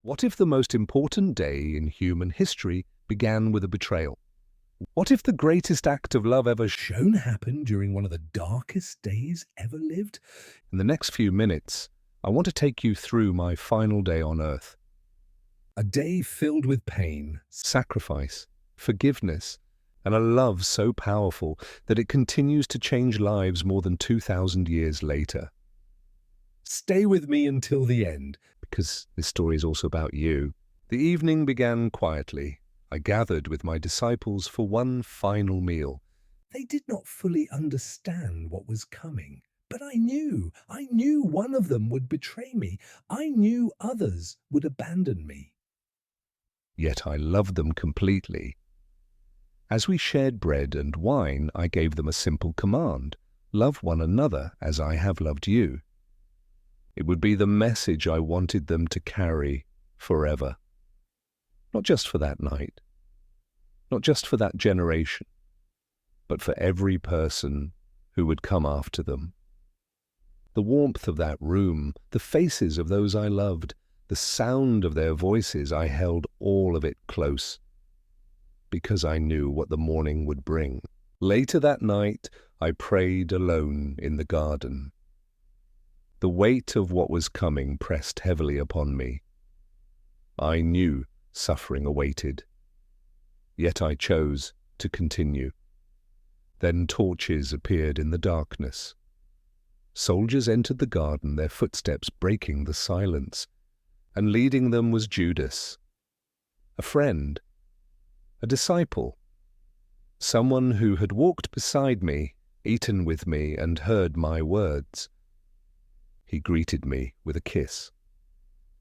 What if the most important day in human history began with a betrayal? What if the greatest act of love ever shown happened during one of the darkest days ever lived? In the next few minutes, I want to take you through my final day on Earth. A day filled with pain, sacrifice, forgiveness, and a love so powerful that it continues to change lives more than 2,000 years later. Stay with me until the end, because this story is also about you. The evening began quietly. I gathered with my disciples for one final meal. They did not fully understand what was coming, but I knew one of them would betray me. I knew others would abandon me. Yet I loved them completely. As we shared bread and wine, I gave them a simple command: love one another as I have loved you. It would be the message I wanted them to carry forever. Not just for that night, not just for that generation, but for every person who would come after them. The warmth of that room, the faces of those I loved, the sound of their voices, I held all of it close, because I knew what the morning would bring. Later that night, I prayed alone in the garden. The weight of what was coming pressed heavily upon me. I knew suffering awaited, yet I chose to continue. Then torches appeared in the darkness. Soldiers entered the garden, their footsteps breaking the silence, and leading them was Judas, a friend, a disciple, someone who had walked beside me, eaten with me, and heard my words. He greeted me with a kiss,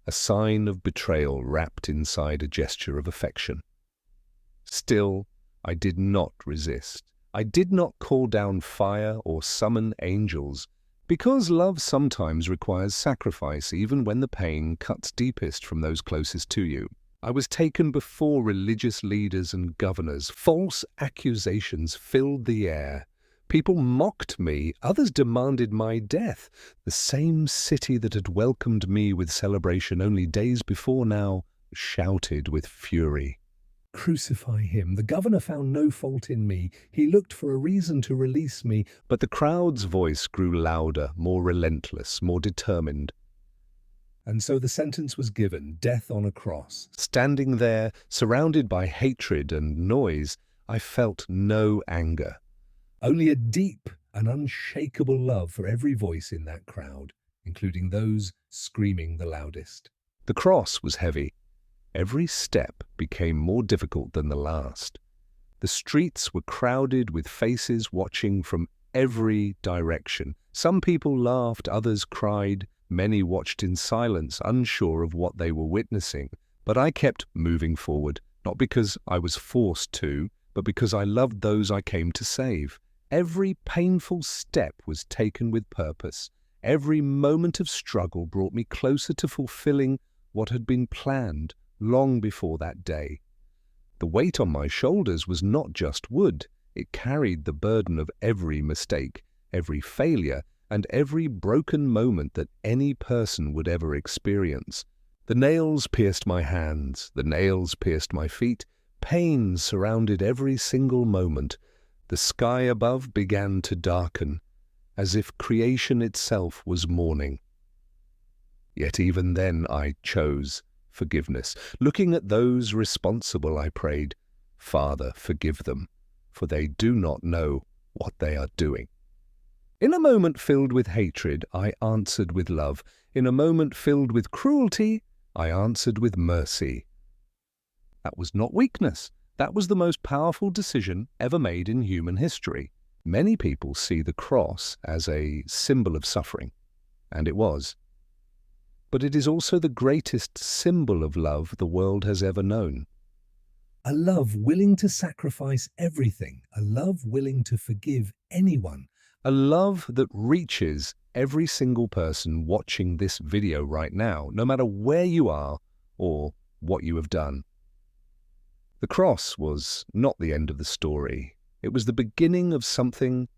a sign of betrayal wrapped inside a gesture of affection. Still, I did not resist. I did not call down fire or summon angels, because love sometimes requires sacrifice even when the pain cuts deepest from those closest to you. I was taken before religious leaders and governors. False accusations filled the air. People mocked me, others demanded my death. The same city that had welcomed me with celebration only days before now shouted with fury. Crucify him. The governor found no fault in me. He looked for a reason to release me, but the crowd's voice grew louder, more relentless, more determined. And so the sentence was given, death on a cross. Standing there, surrounded by hatred and noise, I felt no anger. Only a deep and unshakable love for every voice in that crowd, including those screaming the loudest. The cross was heavy. Every step became more difficult than the last. The streets were crowded with faces watching from every direction. Some people laughed, others cried. Many watched in silence, unsure of what they were witnessing. But I kept moving forward, not because I was forced to, but because I loved those I came to save. Every painful step was taken with purpose. Every moment of struggle brought me closer to fulfilling what had been planned long before that day. The weight on my shoulders was not just wood. It carried the burden of every mistake, every failure, and every broken moment that any person would ever experience. The nails pierced my hands, the nails pierced my feet. Pain surrounded every single moment. The sky above began to darken, as if creation itself was mourning. Yet even then I chose forgiveness. Looking at those responsible, I prayed, Father, forgive them, for they do not know what they are doing. In a moment filled with hatred, I answered with love. In a moment filled with cruelty, I answered with mercy. That was not weakness. That was the most powerful decision ever made in human history. Many people see the cross as a symbol of suffering, and it was. But it is also the greatest symbol of love the world has ever known. A love willing to sacrifice everything, a love willing to forgive anyone, a love that reaches every single person watching this video right now, no matter where you are or what you have done. The cross was not the end of the story. It was the beginning of something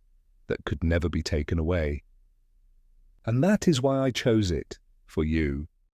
that could never be taken away. And that is why I chose it for you.